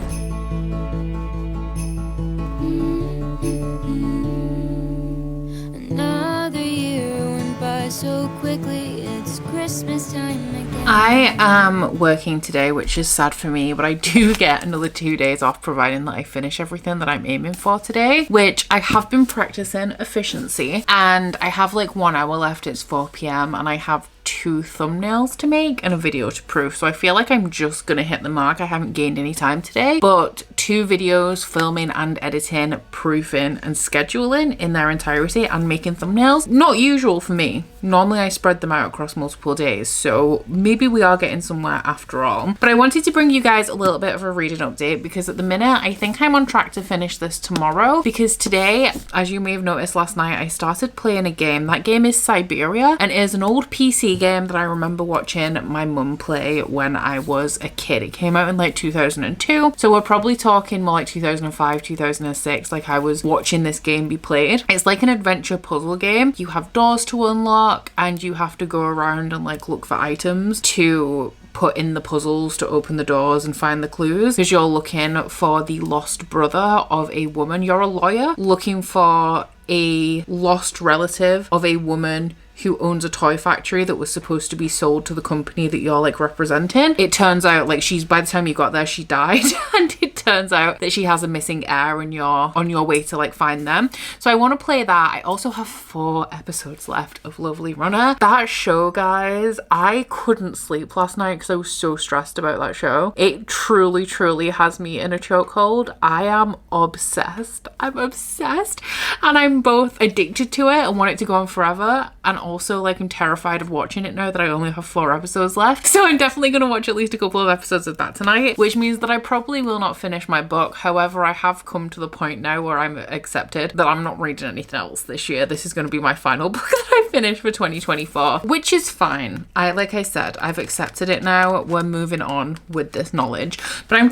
So quickly, it's Christmas time again. I am working today, which is sad for me, but I do get another 2 days off providing that I finish everything that I'm aiming for today, which I have been practicing efficiency, and I have like 1 hour left. It's 4 p.m. and I have 2 thumbnails to make and a video to proof, so I feel like I'm just gonna hit the mark. I haven't gained any time today, but 2 videos, filming and editing, proofing and scheduling in their entirety and making thumbnails, not usual for me. Normally I spread them out across multiple days. So maybe we are getting somewhere after all. But I wanted to bring you guys a little bit of a reading update because at the minute I think I'm on track to finish this tomorrow, because today, as you may have noticed last night, I started playing a game. That game is Siberia and is an old PC game that I remember watching my mum play when I was a kid. It came out in like 2002, so we're probably talking more like 2005, 2006. Like I was watching this game be played. It's like an adventure puzzle game. You have doors to unlock and you have to go around and like look for items to put in the puzzles to open the doors and find the clues, because you're looking for the lost brother of a woman. You're a lawyer looking for a lost relative of a woman who owns a toy factory that was supposed to be sold to the company that you're like representing. It turns out like by the time you got there, she died and it turns out that she has a missing heir and you're on your way to like find them. So I want to play that. I also have 4 episodes left of Lovely Runner. That show, guys, I couldn't sleep last night because I was so stressed about that show. It truly has me in a chokehold. I am obsessed. I'm obsessed, and I'm both addicted to it and want it to go on forever, and also like I'm terrified of watching it now that I only have 4 episodes left. So I'm definitely going to watch at least a couple of episodes of that tonight, which means that I probably will not finish my book. However, I have come to the point now where I'm accepted that I'm not reading anything else this year. This is going to be my final book that I finish for 2024, which is fine. Like I said, I've accepted it now. We're moving on with this knowledge. But I'm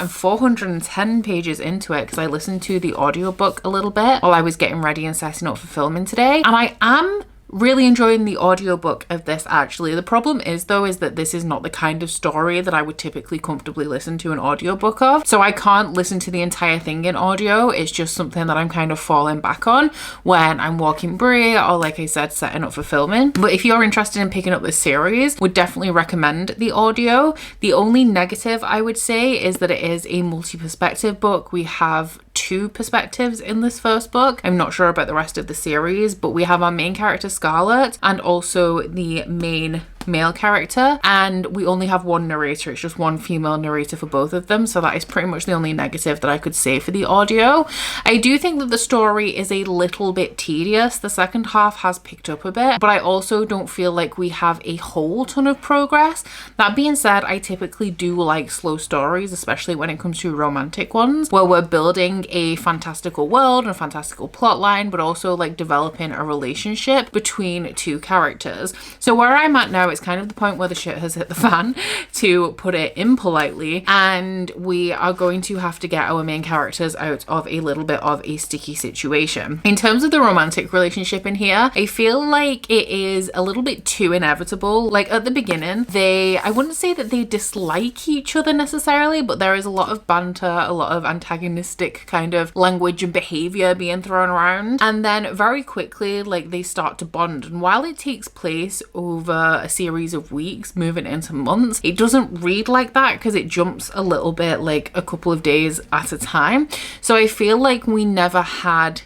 410 pages into it because I listened to the audiobook a little bit while I was getting ready and setting up for filming today, and I am really enjoying the audiobook of this actually. The problem is though is that this is not the kind of story that I would typically comfortably listen to an audiobook of, so I can't listen to the entire thing in audio. It's just something that I'm kind of falling back on when I'm walking Brie or, like I said, setting up for filming. But if you're interested in picking up this series, would definitely recommend the audio. The only negative I would say is that it is a multi-perspective book. We have 2 perspectives in this first book. I'm not sure about the rest of the series, but we have our main character Scarlet and also the main male character, and we only have one narrator. It's just one female narrator for both of them, so that is pretty much the only negative that I could say for the audio. I do think that the story is a little bit tedious. The second half has picked up a bit, but I also don't feel like we have a whole ton of progress. That being said, I typically do like slow stories, especially when it comes to romantic ones, where we're building a fantastical world and a fantastical plot line, but also like developing a relationship between 2 characters. So where I'm at now, it's kind of the point where the shit has hit the fan, to put it impolitely, and we are going to have to get our main characters out of a little bit of a sticky situation. In terms of the romantic relationship in here, I feel like it is a little bit too inevitable. Like at the beginning, I wouldn't say that they dislike each other necessarily, but there is a lot of banter, a lot of antagonistic kind of language and behavior being thrown around, and then very quickly like they start to bond. And while it takes place over a series of weeks moving into months, it doesn't read like that because it jumps a little bit like a couple of days at a time. So I feel like we never had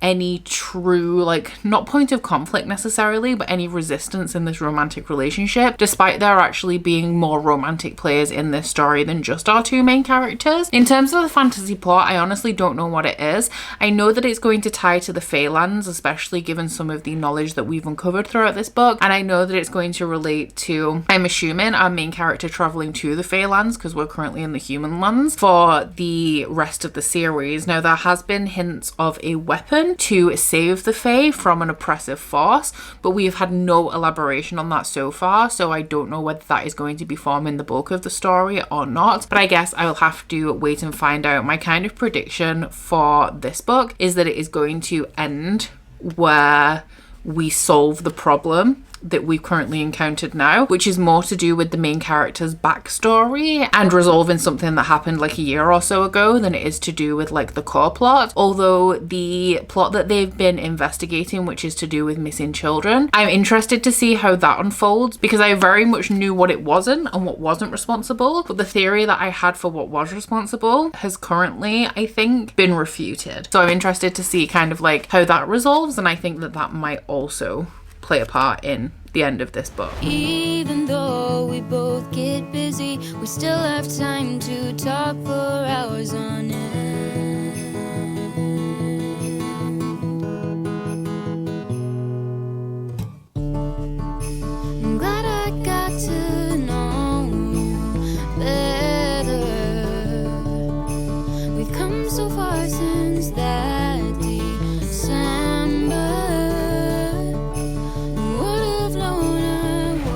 any true, like, not point of conflict necessarily, but any resistance in this romantic relationship, despite there actually being more romantic players in this story than just our 2 main characters. In terms of the fantasy plot, I honestly don't know what it is. I know that it's going to tie to the Feylands, especially given some of the knowledge that we've uncovered throughout this book, and I know that it's going to relate to, I'm assuming, our main character traveling to the Feylands, because we're currently in the human lands, for the rest of the series. Now, there has been hints of a weapon to save the Fae from an oppressive force, but we have had no elaboration on that so far, so I don't know whether that is going to be forming the bulk of the story or not, but I guess I will have to wait and find out. My kind of prediction for this book is that it is going to end where we solve the problem that we've currently encountered now, which is more to do with the main character's backstory and resolving something that happened like a year or so ago than it is to do with like the core plot. Although the plot that they've been investigating, which is to do with missing children, I'm interested to see how that unfolds, because I very much knew what it wasn't and what wasn't responsible, but the theory that I had for what was responsible has currently, I think, been refuted. So I'm interested to see kind of like how that resolves, and I think that that might also play a part in the end of this book. Even though we both get busy, we still have time to talk for hours on end.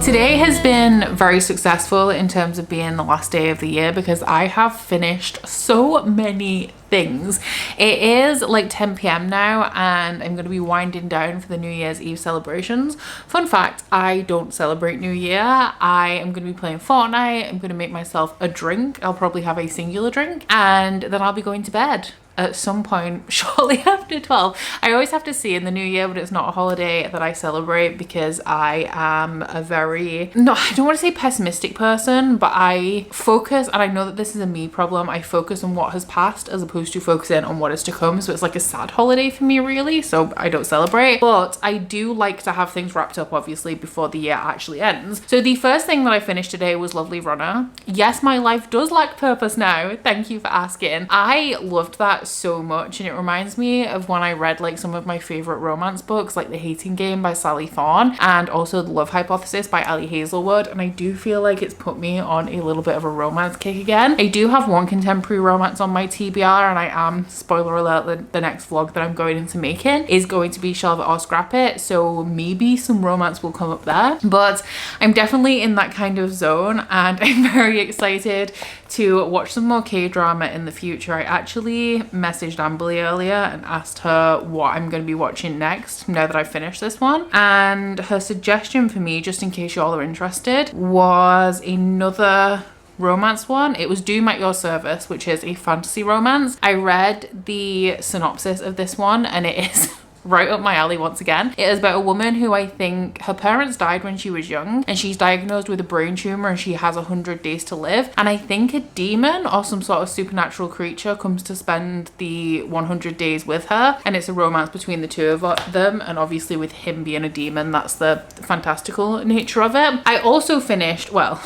Today has been very successful in terms of being the last day of the year because I have finished so many things. It is like 10 p.m. now and I'm going to be winding down for the New Year's Eve celebrations. Fun fact, I don't celebrate New Year. I am going to be playing Fortnite. I'm going to make myself a drink. I'll probably have a singular drink and then I'll be going to bed at some point shortly after 12. I always have to see in the new year, but it's not a holiday that I celebrate because I am a very, no, I don't want to say pessimistic person, but I focus, and I know that this is a me problem, I focus on what has passed as opposed to focusing on what is to come. So it's like a sad holiday for me really, so I don't celebrate. But I do like to have things wrapped up obviously before the year actually ends. So the first thing that I finished today was Lovely Runner. Yes, my life does lack purpose now. Thank you for asking. I loved that so much and it reminds me of when I read like some of my favorite romance books like The Hating Game by Sally Thorne and also The Love Hypothesis by Ali Hazelwood, and I do feel like it's put me on a little bit of a romance kick again. I do have one contemporary romance on my TBR and I am, spoiler alert, the next vlog that I'm going into making is going to be Shelve It or Scrap It, so maybe some romance will come up there, but I'm definitely in that kind of zone and I'm very excited to watch some more K-drama in the future. I actually messaged Amberly earlier and asked her what I'm going to be watching next now that I've finished this one, and her suggestion for me, just in case y'all are interested, was another romance one. It was Doom at Your Service, which is a fantasy romance. I read the synopsis of this one and it is right up my alley once again. It is about a woman who I think her parents died when she was young and she's diagnosed with a brain tumor and she has 100 days to live, and I think a demon or some sort of supernatural creature comes to spend the 100 days with her, and it's a romance between the two of them, and obviously with him being a demon, that's the fantastical nature of it. I also finished, well,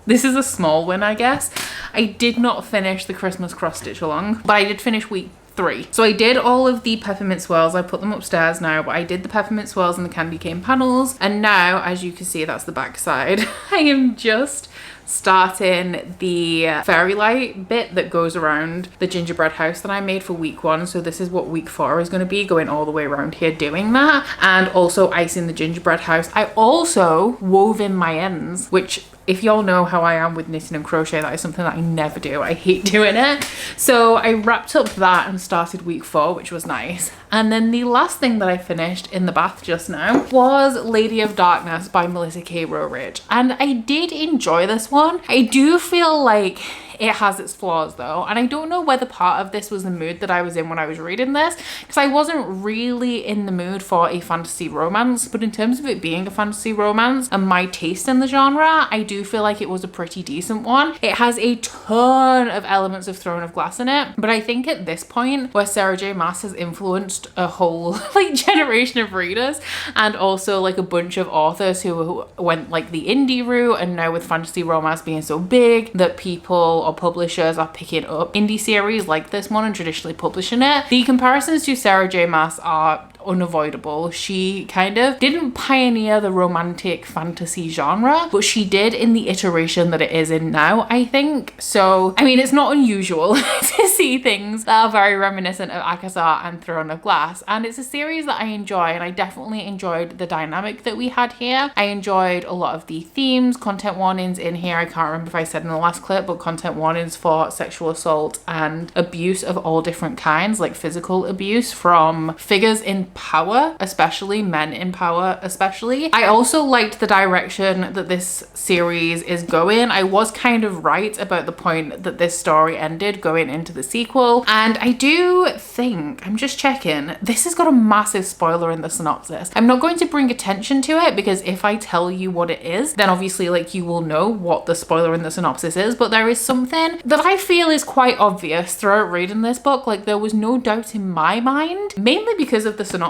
this is a small win I guess, I did not finish the Christmas cross stitch along, but I did finish week 3. So I did all of the peppermint swirls. I put them upstairs now, but I did the peppermint swirls and the candy cane panels, and now as you can see, that's the back side. I am just starting the fairy light bit that goes around the gingerbread house that I made for week 1. So this is what week 4 is going to be, going all the way around here doing that, and also icing the gingerbread house. I also wove in my ends, which if y'all know how I am with knitting and crochet, that is something that I never do. I hate doing it. So I wrapped up that and started week 4, which was nice. And then the last thing that I finished in the bath just now was Lady of Darkness by Melissa K. Roweridge. And I did enjoy this one. I do feel like it has its flaws though, and I don't know whether part of this was the mood that I was in when I was reading this, because I wasn't really in the mood for a fantasy romance, but in terms of it being a fantasy romance and my taste in the genre, I do feel like it was a pretty decent one. It has a ton of elements of Throne of Glass in it, but I think at this point where Sarah J Maas has influenced a whole like generation of readers and also like a bunch of authors who went like the indie route, and now with fantasy romance being so big that people or publishers are picking up indie series like this one and traditionally publishing it, the comparisons to Sarah J Maas are unavoidable. She kind of didn't pioneer the romantic fantasy genre, but she did in the iteration that it is in now, I think. So I mean, it's not unusual to see things that are very reminiscent of ACOTAR and Throne of Glass, and it's a series that I enjoy, and I definitely enjoyed the dynamic that we had here. I enjoyed a lot of the themes, content warnings in here. I can't remember if I said in the last clip, but content warnings for sexual assault and abuse of all different kinds, like physical abuse from figures in power, especially men in power especially. I also liked the direction that this series is going. I was kind of right about the point that this story ended going into the sequel, and I do think, I'm just checking, this has got a massive spoiler in the synopsis. I'm not going to bring attention to it because if I tell you what it is, then obviously like you will know what the spoiler in the synopsis is, but there is something that I feel is quite obvious throughout reading this book. Like there was no doubt in my mind, mainly because of the synopsis,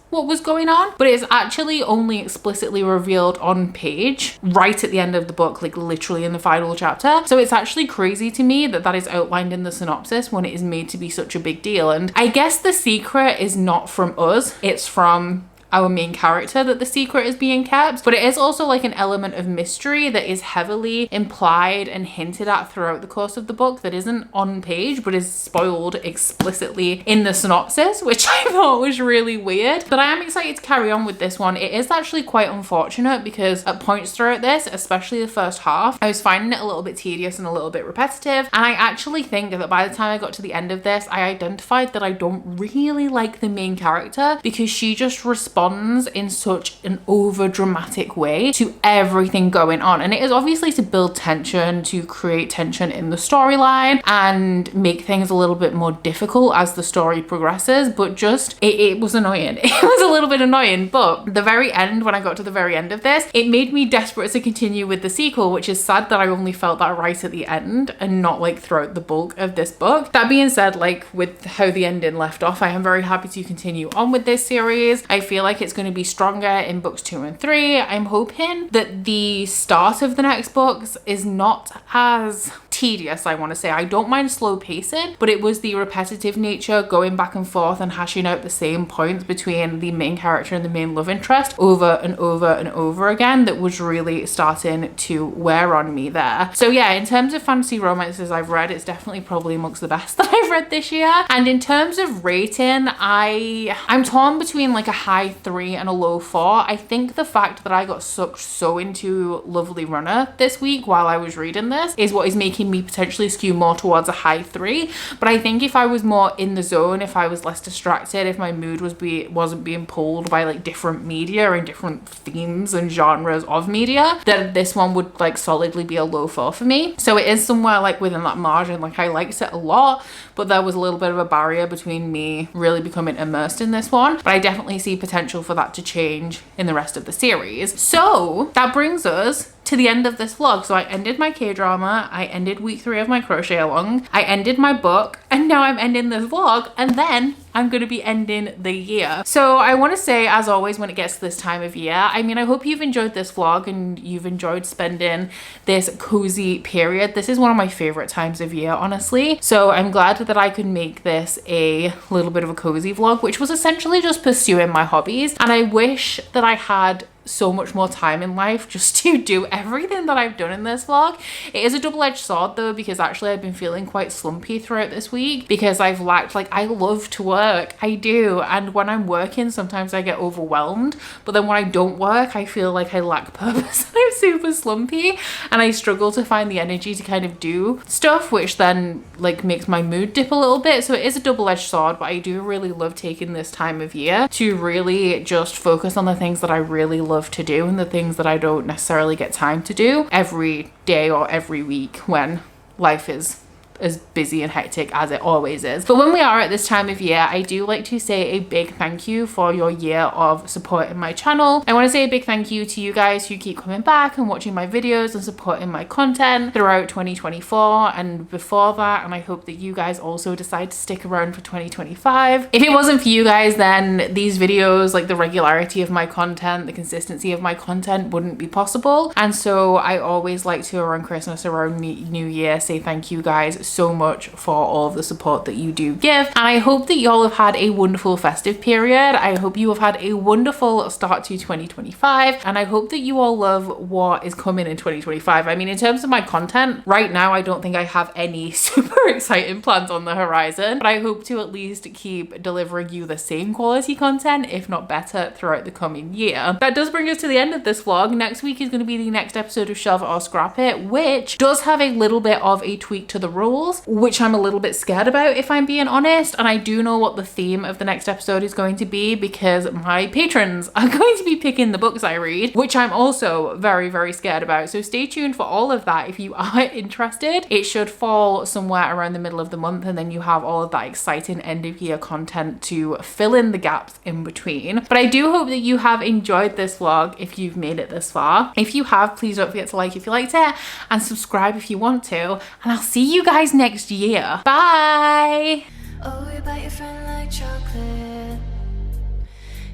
what was going on, but it's actually only explicitly revealed on page right at the end of the book, like literally in the final chapter. So it's actually crazy to me that that is outlined in the synopsis when it is made to be such a big deal. And I guess the secret is not from us, it's from our main character that the secret is being kept, but it is also like an element of mystery that is heavily implied and hinted at throughout the course of the book that isn't on page but is spoiled explicitly in the synopsis, which I thought was really weird. But I am excited to carry on with this one. It is actually quite unfortunate because at points throughout this, especially the first half, I was finding it a little bit tedious and a little bit repetitive, and I actually think that by the time I got to the end of this, I identified that I don't really like the main character because she just responds in such an over dramatic way to everything going on. And it is obviously to build tension, to create tension in the storyline and make things a little bit more difficult as the story progresses, but just it was annoying. It was a little bit annoying, but the very end, when I got to the very end of this, it made me desperate to continue with the sequel, which is sad that I only felt that right at the end and not like throughout the bulk of this book. That being said, like with how the ending left off, I am very happy to continue on with this series. I feel like it's going to be stronger in books 2 and 3. I'm hoping that the start of the next books is not as tedious, I want to say. I don't mind slow pacing, but it was the repetitive nature, going back and forth and hashing out the same points between the main character and the main love interest over and over and over again that was really starting to wear on me there. So yeah, in terms of fantasy romances I've read, it's definitely probably amongst the best that I've read this year. And in terms of rating, I'm torn between like a high 3 and a low 4. I think the fact that I got sucked so into Lovely Runner this week while I was reading this is what is making me potentially skew more towards a high 3. But I think if I was more in the zone, if I was less distracted, if my mood wasn't being pulled by like different media and different themes and genres of media, then this one would like solidly be a low 4 for me. So it is somewhere like within that margin. Like I liked it a lot, but there was a little bit of a barrier between me really becoming immersed in this one. But I definitely see potential for that to change in the rest of the series. So that brings us to the end of this vlog. So I ended my K-drama, I ended week 3 of my crochet along, I ended my book, and now I'm ending this vlog, and then I'm going to be ending the year. So I want to say, as always, when it gets to this time of year, I mean, I hope you've enjoyed this vlog and you've enjoyed spending this cozy period. This is one of my favorite times of year, honestly. So I'm glad that I could make this a little bit of a cozy vlog, which was essentially just pursuing my hobbies. And I wish that I had so much more time in life just to do everything that I've done in this vlog. It is a double-edged sword though, because actually I've been feeling quite slumpy throughout this week because I've lacked, like, I love to work, I do, and when I'm working sometimes I get overwhelmed, but then when I don't work I feel like I lack purpose. I'm super slumpy and I struggle to find the energy to kind of do stuff, which then like makes my mood dip a little bit. So it is a double-edged sword, but I do really love taking this time of year to really just focus on the things that I really love to do and the things that I don't necessarily get time to do every day or every week when life is as busy and hectic as it always is. But when we are at this time of year, I do like to say a big thank you for your year of supporting my channel. I want to say a big thank you to you guys who keep coming back and watching my videos and supporting my content throughout 2024 and before that, and I hope that you guys also decide to stick around for 2025. If it wasn't for you guys, then these videos, like the regularity of my content, the consistency of my content wouldn't be possible. And so I always like to, around Christmas, around New Year, say thank you guys so much for all of the support that you do give. And I hope that y'all have had a wonderful festive period. I hope you have had a wonderful start to 2025, and I hope that you all love what is coming in 2025. I mean, in terms of my content right now, I don't think I have any super exciting plans on the horizon, but I hope to at least keep delivering you the same quality content, if not better, throughout the coming year. That does bring us to the end of this vlog. Next week is going to be the next episode of Shelve It or Scrap It, which does have a little bit of a tweak to the rules, which I'm a little bit scared about, if I'm being honest. And I do know what the theme of the next episode is going to be because my patrons are going to be picking the books I read, which I'm also very, very scared about. So stay tuned for all of that if you are interested. It should fall somewhere around the middle of the month, and then you have all of that exciting end of year content to fill in the gaps in between. But I do hope that you have enjoyed this vlog if you've made it this far. If you have, please don't forget to like if you liked it and subscribe if you want to, and I'll see you guys next year. Bye. Oh, you bite your friend like chocolate.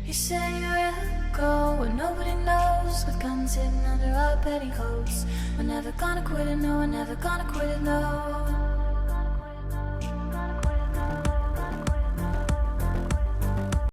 You say you will go where nobody knows, with guns hidden under our petticoats. We're never gonna quit it, no, we're never gonna quit it, no.